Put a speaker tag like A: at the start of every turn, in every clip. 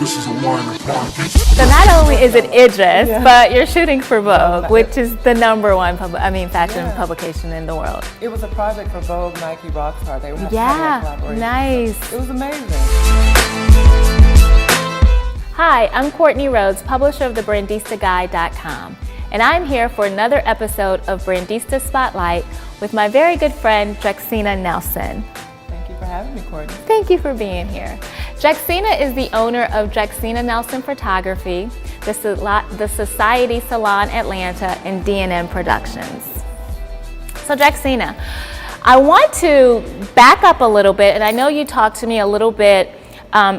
A: this is a wine party.
B: So not only is it Idris, but you're shooting for Vogue, which is the #1 fashion publication in the world.
C: It was a project for Vogue, Nike, Rockstar. They were having a collaboration.
B: Nice.
C: It was amazing.
B: Hi, I'm Courtney Rhodes, publisher of thebrandista.com, and I'm here for another episode of Brandista Spotlight with my very good friend, Drexina Nelson.
C: Thank you for having me, Courtney.
B: Thank you for being here. Drexina is the owner of Drexina Nelson Photography, the Society Salon Atlanta, and D&M Productions. So Drexina, I want to back up a little bit, and I know you talked to me a little bit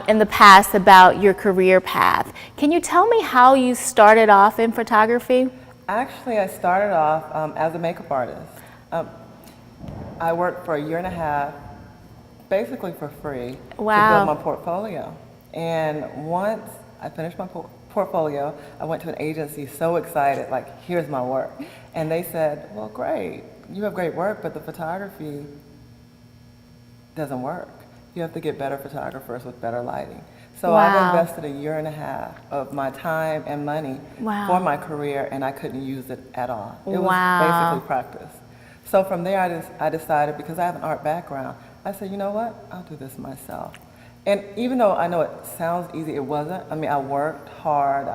B: in the past about your career path. Can you tell me how you started off in photography?
C: Actually, I started off as a makeup artist. I worked for a year and a half, basically for free, to build my portfolio. And once I finished my portfolio, I went to an agency so excited, like, here's my work. And they said, well, great, you have great work, but the photography doesn't work. You have to get better photographers with better lighting. So I've invested a year and a half of my time and money for my career, and I couldn't use it at all. It was basically practice. So from there, I decided, because I have an art background, I said, you know what, I'll do this myself. And even though I know it sounds easy, it wasn't. I mean, I worked hard,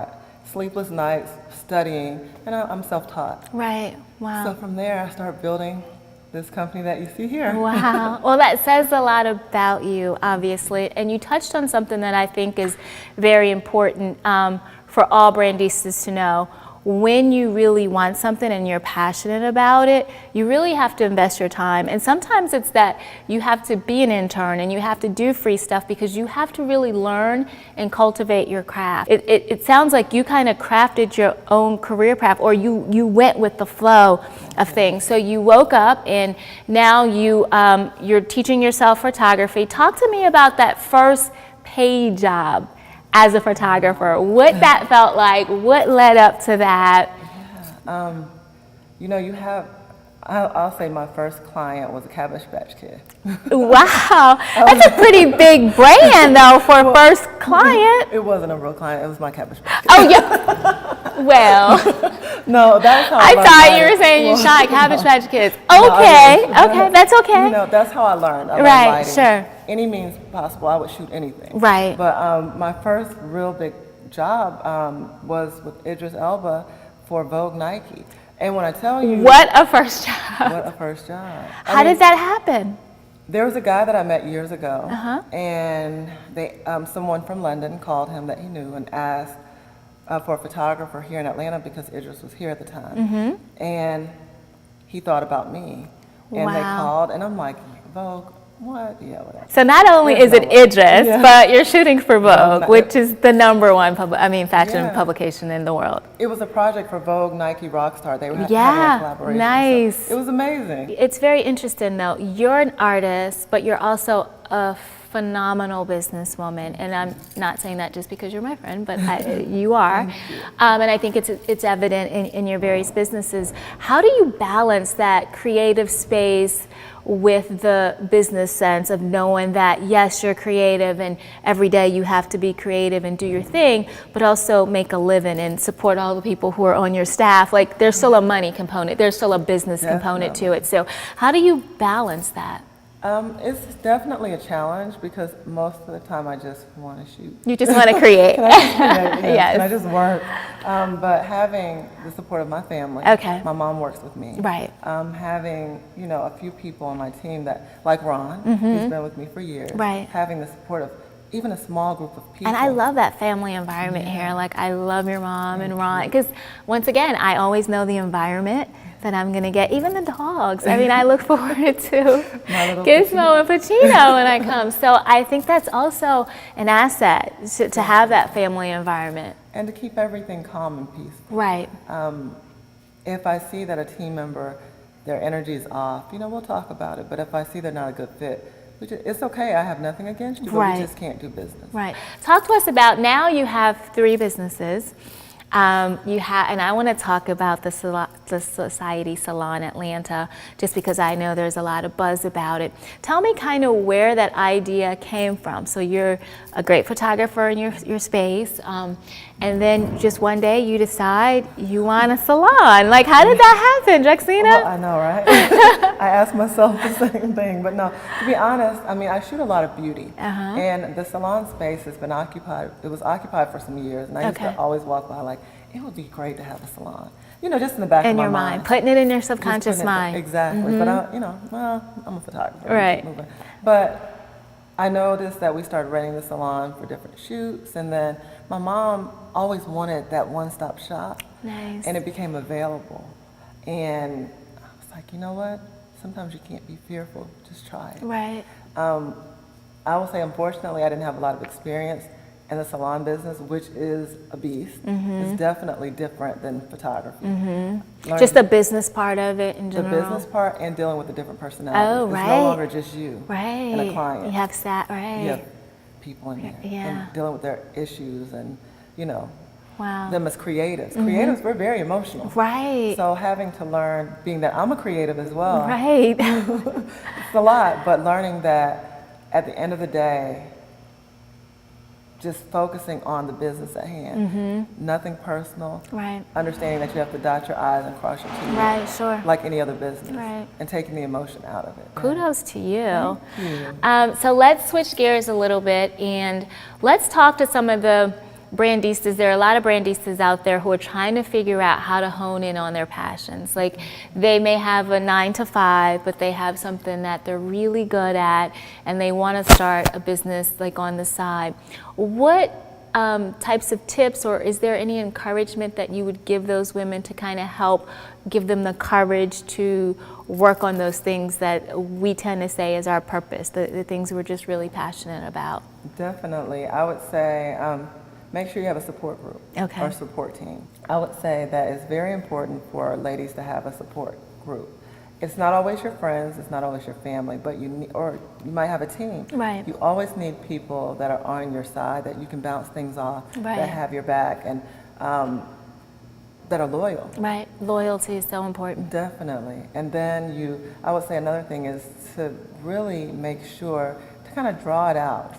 C: sleepless nights, studying, and I'm self-taught.
B: Right, wow.
C: So from there, I started building this company that you see here.
B: Wow. Well, that says a lot about you, obviously. And you touched on something that I think is very important for all brandistas to know. When you really want something and you're passionate about it, you really have to invest your time. And sometimes it's that you have to be an intern and you have to do free stuff because you have to really learn and cultivate your craft. It sounds like you kind of crafted your own career path, or you went with the flow of things. So you woke up and now you're teaching yourself photography. Talk to me about that first paid job as a photographer, what that felt like, what led up to that?
C: Yeah. You know, I'll say my first client was a Cabbage Patch Kid.
B: Wow, that's a pretty big brand though for a first client.
C: It wasn't a real client, it was my Cabbage Patch Kid.
B: Oh yeah, well.
C: No, that's how
B: I thought you were saying you shot Cabbage Patch Kids. Okay, okay, that's okay.
C: You know, that's how I learned. I learned lighting.
B: Sure.
C: Any means possible, I would shoot anything.
B: Right.
C: But my first real big job was with Idris Elba for Vogue Nike. And when I tell you...
B: What a first job.
C: What a first job.
B: How did that happen?
C: There was a guy that I met years ago, and someone from London called him that he knew and asked for a photographer here in Atlanta because Idris was here at the time. And he thought about me. And they called, and I'm like, Vogue? What? Yeah, whatever.
B: So not only is it Idris, but you're shooting for Vogue, which is the #1 fashion publication in the world.
C: It was a project for Vogue, Nike, Rockstar. They were having a collaboration.
B: Nice.
C: So it was amazing.
B: It's very interesting though. You're an artist, but you're also a phenomenal businesswoman, and I'm not saying that just because you're my friend, but you are. And I think it's evident in your various businesses. How do you balance that creative space with the business sense of knowing that yes, you're creative and every day you have to be creative and do your thing, but also make a living and support all the people who are on your staff? Like, there's still a money component, there's still a business component to it. So how do you balance that?
C: It's definitely a challenge because most of the time I just want to shoot.
B: You just want to create.
C: Can I just create? Yes. Can I just work? But having the support of my family, my mom works with me.
B: Right.
C: Having, you know, a few people on my team that, like Ron, who's been with me for years. Right. Having the support of even a small group of people.
B: And I love that family environment here. Like, I love your mom and Ron, because once again, I always know the environment that I'm gonna get, even the dogs. I mean, I look forward to Gizmo and Pacino when I come. So I think that's also an asset to have that family environment.
C: And to keep everything calm and peaceful.
B: Right.
C: If I see that a team member, their energy is off, you know, we'll talk about it. But if I see they're not a good fit, it's okay, I have nothing against you, but we just can't do business.
B: Right. Talk to us about, now you have 3 businesses. And I want to talk about the Society Salon Atlanta, just because I know there's a lot of buzz about it. Tell me kind of where that idea came from. So you're a great photographer in your space, and then just one day you decide you want a salon. Like, how did that happen, Drexina?
C: Well, I know, right? I asked myself the same thing, but no, to be honest, I mean, I shoot a lot of beauty, and the salon space has been occupied. It was occupied for some years, and I used to always walk by like, it would be great to have a salon. You know, just in the back of my mind. In your mind,
B: putting it in your subconscious mind.
C: Exactly, but I'm a photographer.
B: Right.
C: But I noticed that we started renting the salon for different shoots, and then my mom always wanted that one-stop shop.
B: Nice.
C: And it became available. And I was like, you know what? Sometimes you can't be fearful, just try it.
B: Right.
C: I will say, unfortunately, I didn't have a lot of experience in the salon business, which is a beast. It's definitely different than photography.
B: Just the business part of it in general.
C: The business part and dealing with the different personalities.
B: Oh, right.
C: It's no longer just you and a client.
B: You have right.
C: You have people in there and dealing with their issues and, you know, them as creatives. Creatives, we're very emotional.
B: Right.
C: So having to learn, being that I'm a creative as well.
B: Right.
C: It's a lot, but learning that at the end of the day, just focusing on the business at hand. Nothing personal.
B: Right.
C: Understanding that you have to dot your I's and cross your T's.
B: Right, sure.
C: Like any other business.
B: Right.
C: And taking the emotion out of it.
B: Kudos to you.
C: Thank you.
B: So let's switch gears a little bit and let's talk to some of the brandistas. There are a lot of brandistas out there who are trying to figure out how to hone in on their passions. Like, they may have a 9-to-5, but they have something that they're really good at and they want to start a business like on the side. What types of tips, or is there any encouragement that you would give those women to kind of help give them the courage to work on those things that we tend to say is our purpose, the things we're just really passionate about?
C: Definitely. I would say make sure you have a support group or support team. I would say that it's very important for ladies to have a support group. It's not always your friends, it's not always your family, but you need, or you might have a team.
B: Right.
C: You always need people that are on your side, that you can bounce things off, that have your back, and that are loyal.
B: Right. Loyalty is so important.
C: Definitely. And then I would say another thing is to really make sure to kind of draw it out.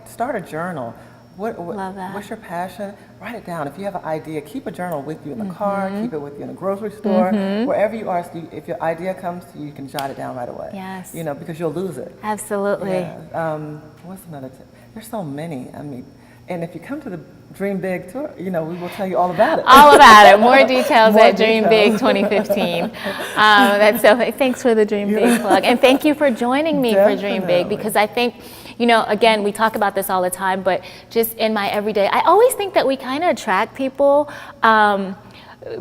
C: Start a journal.
B: Love that.
C: What's your passion? Write it down. If you have an idea, keep a journal with you in the car, keep it with you in the grocery store, wherever you are. So if your idea comes to you, you can jot it down right away.
B: Yes.
C: You know, because you'll lose it.
B: Absolutely.
C: Yeah. What's another tip? There's so many. I mean, and if you come to the Dream Big tour, you know, we will tell you all about it.
B: All about it. More details at Dream Big 2015. That's so. Thanks for the Dream Big plug, and thank you for joining me for Dream Big, because I think, you know, again, we talk about this all the time, but just in my everyday, I always think that we kind of attract people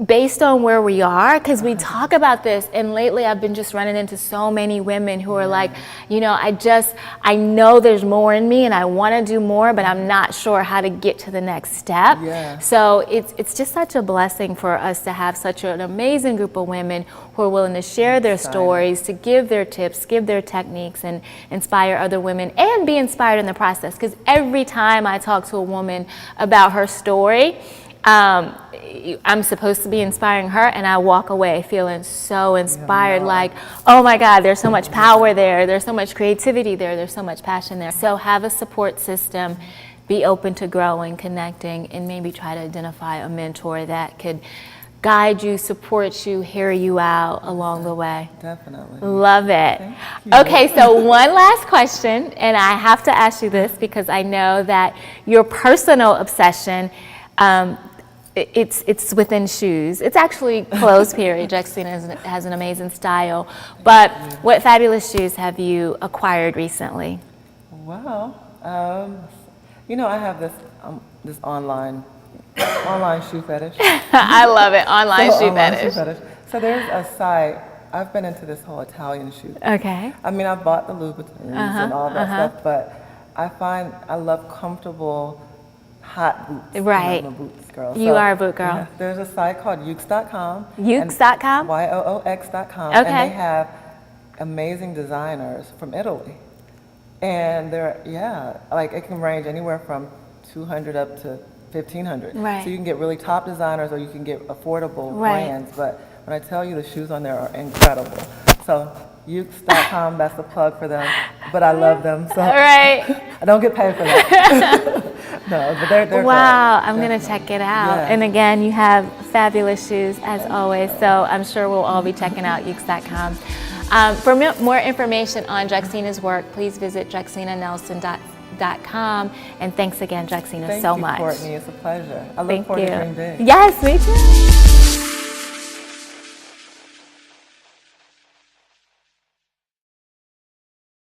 B: based on where we are, because we talk about this, and lately I've been just running into so many women who are like, you know, I know there's more in me and I want to do more, but I'm not sure how to get to the next step. So it's just such a blessing for us to have such an amazing group of women who are willing to share their stories, to give their tips, give their techniques, and inspire other women and be inspired in the process. Because every time I talk to a woman about her story, I'm supposed to be inspiring her, and I walk away feeling so inspired, like, oh my God, there's so much power there, there's so much creativity there, there's so much passion there. So have a support system, be open to growing, connecting, and maybe try to identify a mentor that could guide you, support you, hear you out along the way.
C: Definitely.
B: Love it. Okay, so one last question, and I have to ask you this because I know that your personal obsession, it's within shoes. It's actually clothes, period. Drexina has an amazing style. But what fabulous shoes have you acquired recently?
C: Well, you know, I have this online shoe fetish.
B: I love it. Online shoe fetish.
C: So there's a site. I've been into this whole Italian shoe.
B: Okay.
C: I mean, I've bought the Louboutins and all that stuff, but I love comfortable, hot boots.
B: Right.
C: I'm a boots girl.
B: You are a boot girl.
C: Yeah, there's a site called Yoox.com.
B: Yoox.com?
C: Yoox.com.
B: Okay.
C: And they have amazing designers from Italy. And they're, like, it can range anywhere from $200 up to $1,500.
B: Right.
C: So you can get really top designers or you can get affordable
B: Right.
C: brands. But when I tell you the shoes on there are incredible. So Ukes.com, that's the plug for them. But I love them. So
B: Right.
C: I don't get paid for that. No, but they're
B: Wow,
C: great.
B: I'm going to check it out.
C: Yeah.
B: And again, you have fabulous shoes as always, so I'm sure we'll all be checking out Ukes.com. For more information on Drexina's work, please visit drexinanelson.com. And thanks again, Drexina, so much.
C: Thank you, Courtney. It's a pleasure. I look forward to dreaming big.
B: Yes, me too.